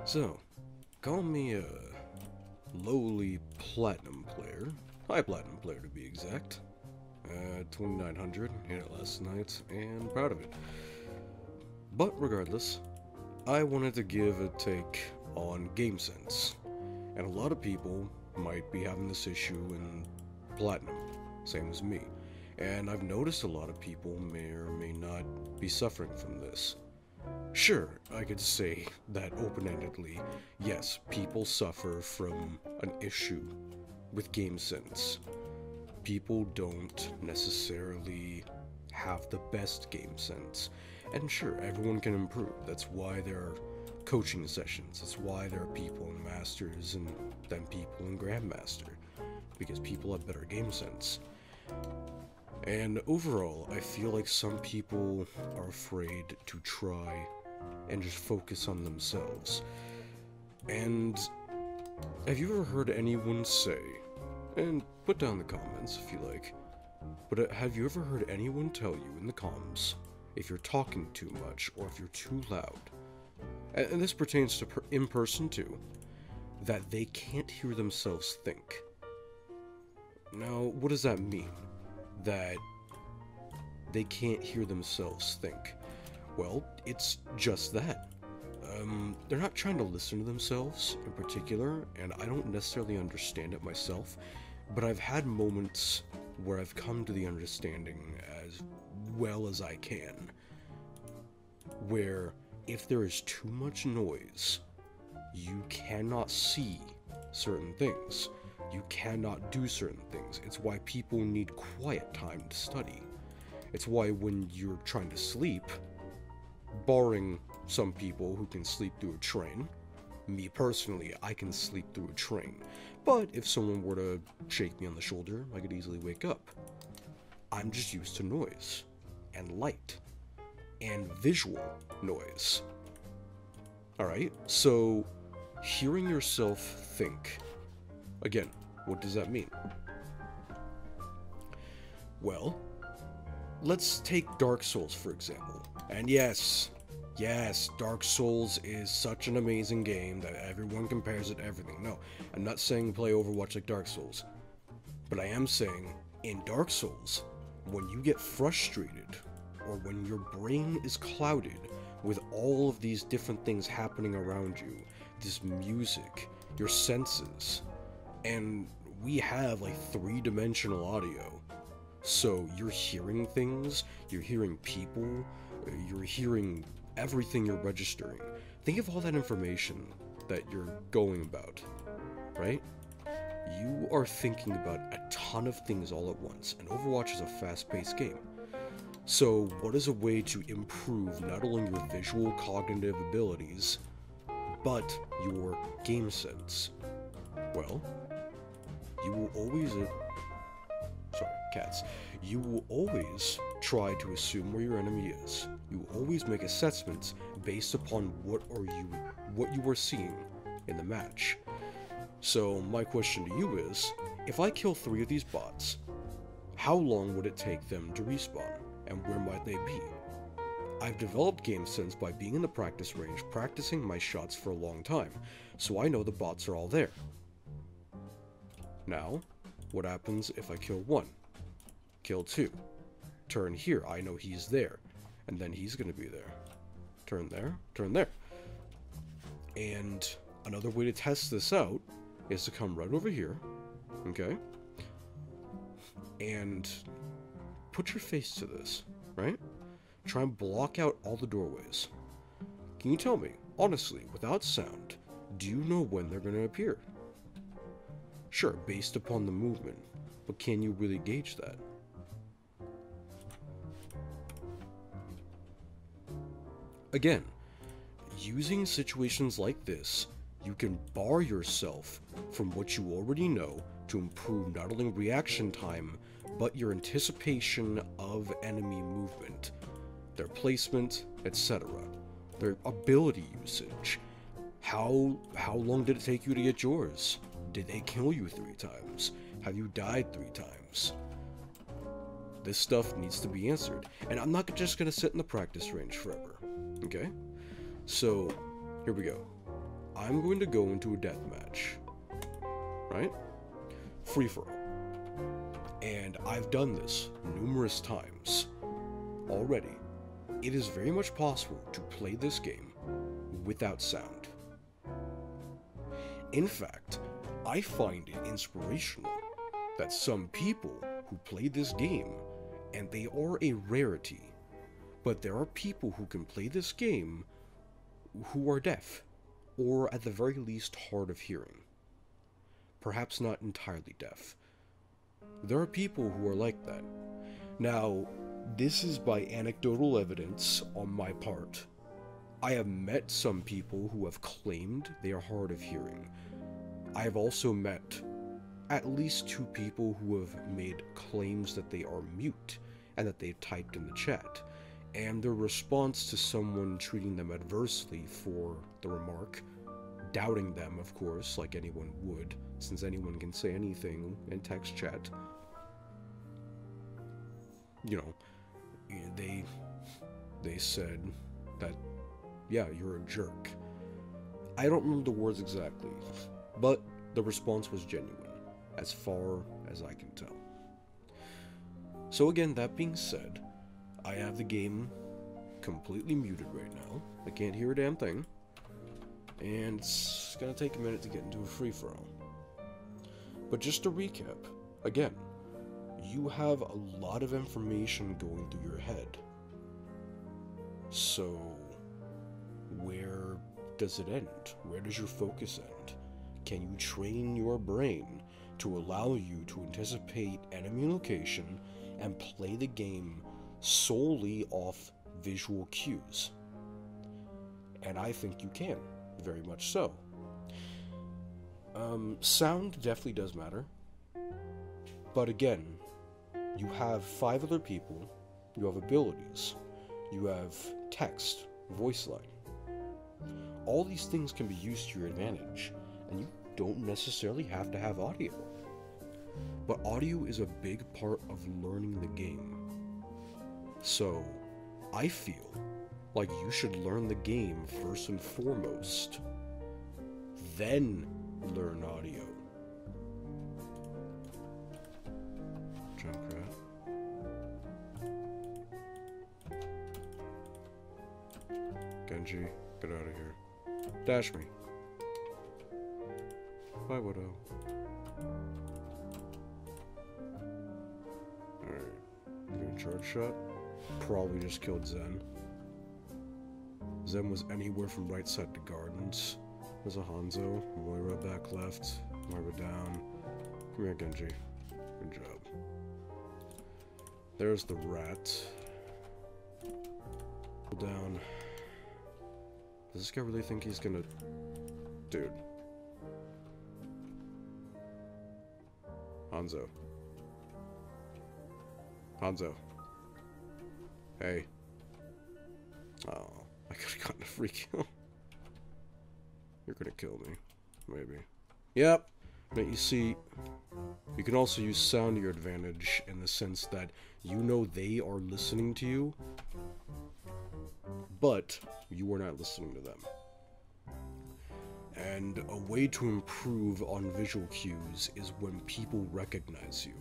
So, call me a lowly platinum player. High platinum player to be exact. 2900, hit it last night, and proud of it. But regardless, I wanted to give a take on game sense. And a lot of people might be having this issue in platinum, same as me. And I've noticed a lot of people may or may not be suffering from this. Sure, I could say that open-endedly, yes, people suffer from an issue with game sense. People don't necessarily have the best game sense. And sure, everyone can improve. That's why there are coaching sessions. That's why there are people in Masters and then people in Grandmaster. Because people have better game sense. And overall, I feel like some people are afraid to try and just focus on themselves. And have you ever heard anyone say, and put down in the comments if you like, but have you ever heard anyone tell you in the comms if you're talking too much or if you're too loud, and this pertains to in person too, that they can't hear themselves think? Now, what does that mean? That they can't hear themselves think? Well, it's just that. They're not trying to listen to themselves in particular, and I don't necessarily understand it myself, but I've had moments where I've come to the understanding as well as I can, where if there is too much noise, you cannot see certain things. You cannot do certain things. It's why people need quiet time to study. It's why when you're trying to sleep, barring some people who can sleep through a train, me personally, I can sleep through a train. But if someone were to shake me on the shoulder, I could easily wake up. I'm just used to noise, and light, and visual noise. Alright, so hearing yourself think. Again, what does that mean? Well, let's take Dark Souls for example. And yes, Dark Souls is such an amazing game that everyone compares it to everything. No, I'm not saying play Overwatch like Dark Souls. But I am saying, in Dark Souls, when you get frustrated, or when your brain is clouded with all of these different things happening around you, this music, your senses, and we have like 3-dimensional audio. So you're hearing things, you're hearing people, you're hearing everything you're registering. Think of all that information that you're going about, right? You are thinking about a ton of things all at once, and Overwatch is a fast-paced game. So what is a way to improve not only your visual cognitive abilities, but your game sense? Well, you will always... sorry, cats. You will always try to assume where your enemy is. You will always make assessments based upon what you are seeing in the match. So my question to you is, if I kill 3 of these bots, how long would it take them to respawn, and where might they be? I've developed game sense by being in the practice range, practicing my shots for a long time, so I know the bots are all there. Now, what happens if I kill 1? Kill 2. Turn here, I know he's there. And then he's gonna be there. Turn there, turn there. And another way to test this out is to come right over here, okay? And put your face to this, right? Try and block out all the doorways. Can you tell me, honestly, without sound, do you know when they're gonna appear? Sure, based upon the movement, but can you really gauge that? Again, using situations like this, you can bar yourself from what you already know to improve not only reaction time, but your anticipation of enemy movement, their placement, etc., their ability usage. How long did it take you to get yours? Did they kill you 3 times? Have you died 3 times? This stuff needs to be answered, and I'm not just going to sit in the practice range forever, okay? So, here we go. I'm going to go into a deathmatch, right? Free-for-all. And I've done this numerous times already. It is very much possible to play this game without sound. In fact, I find it inspirational that some people who play this game, and they are a rarity, but there are people who can play this game who are deaf, or at the very least hard of hearing. Perhaps not entirely deaf. There are people who are like that. Now, this is by anecdotal evidence on my part. I have met some people who have claimed they are hard of hearing. I have also met at least 2 people who have made claims that they are mute and that they've typed in the chat. And their response to someone treating them adversely for the remark, doubting them, of course, like anyone would, since anyone can say anything in text chat, you know, they said that, yeah, you're a jerk. I don't remember the words exactly, but the response was genuine, as far as I can tell. So again, that being said, I have the game completely muted right now. I can't hear a damn thing. And it's gonna take a minute to get into a free-for-all. But just to recap, again, you have a lot of information going through your head. So, where does it end? Where does your focus end? Can you train your brain to allow you to anticipate enemy location and play the game solely off visual cues? And I think you can, very much so. Sound definitely does matter. But again, you have 5 other people, you have abilities, you have text, voice line. All these things can be used to your advantage, and you don't necessarily have to have audio. But audio is a big part of learning the game. So, I feel like you should learn the game first and foremost, then learn audio. Junkrat. Genji, get out of here. Dash me. Bye, Widow. Alright. I'm gonna charge shot. Probably just killed Zen. Zen was anywhere from right side to gardens. There's a Hanzo. Moira back left. Moira down. Come here, Genji. Good job. There's the rat. Down. Does this guy really think he's gonna... Dude. Hanzo. Hanzo. Hey. Oh, I could've gotten a free kill. You're gonna kill me. Maybe. Yep. But you see, you can also use sound to your advantage in the sense that you know they are listening to you, but you are not listening to them. And a way to improve on visual cues is when people recognize you.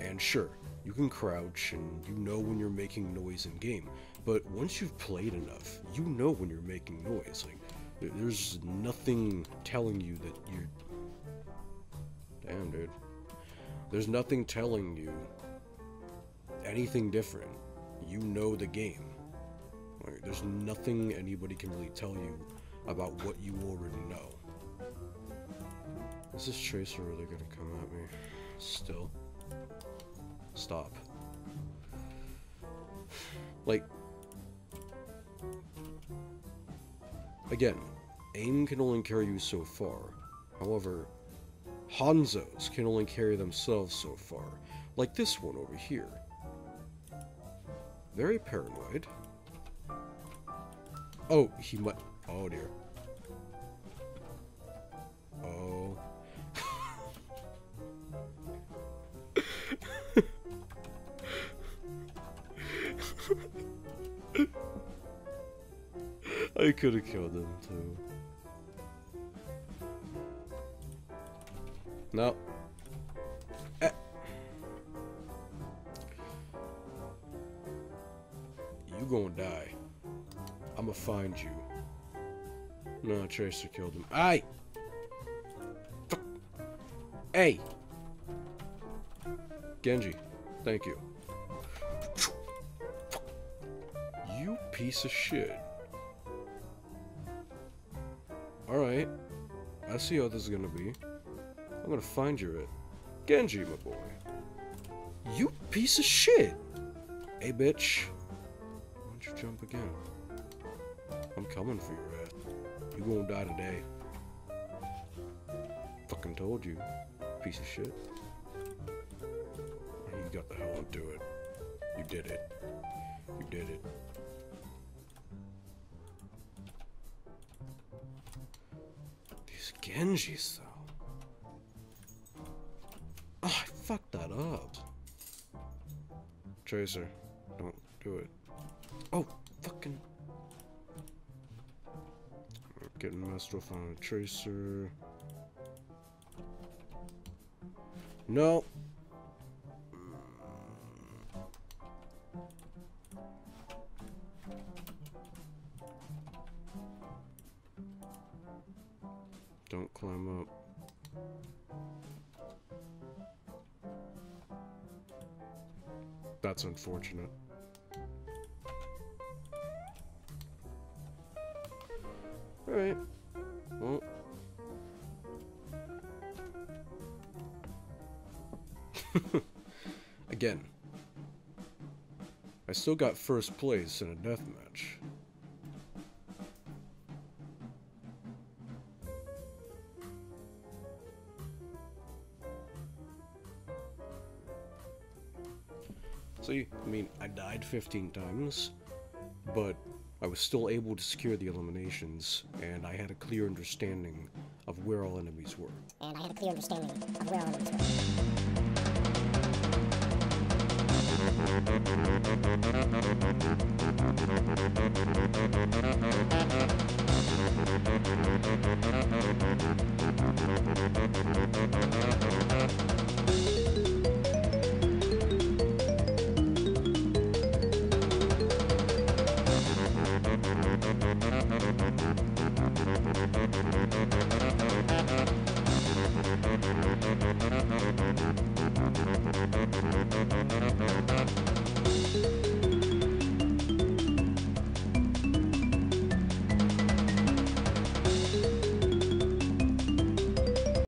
And sure, you can crouch and you know when you're making noise in game, but once you've played enough, you know when you're making noise. Like, there's nothing telling you that you're... Damn, dude. There's nothing telling you anything different. You know the game. Like, there's nothing anybody can really tell you about what you already know. Is this Tracer really gonna come at me? Still. Stop. Like, again, aim can only carry you so far. However, Hanzos can only carry themselves so far. Like this one over here. Very paranoid. Oh, he might... Oh, dear. Oh. I could have killed him, too. No. Eh. You gonna die. I'ma find you. No, Tracer killed him. Aye! Fuck. Hey! Genji, thank you. You piece of shit. Alright. I see how this is gonna be. I'm gonna find you at Genji, my boy. You piece of shit! Hey, bitch. Why don't you jump again? I'm coming for your ass. You gonna die today. Fucking told you. Piece of shit. You got the hell into it. You did it. You did it. These Genjis, though. Oh, I fucked that up. Tracer, don't do it. Oh, fucking. We're getting messed with on a Tracer. No. Don't climb up. That's unfortunate. Alright. Well. Again. I still got first place in a deathmatch. See, I mean, I died 15 times, but I was still able to secure the eliminations, and I had a clear understanding of where all enemies were.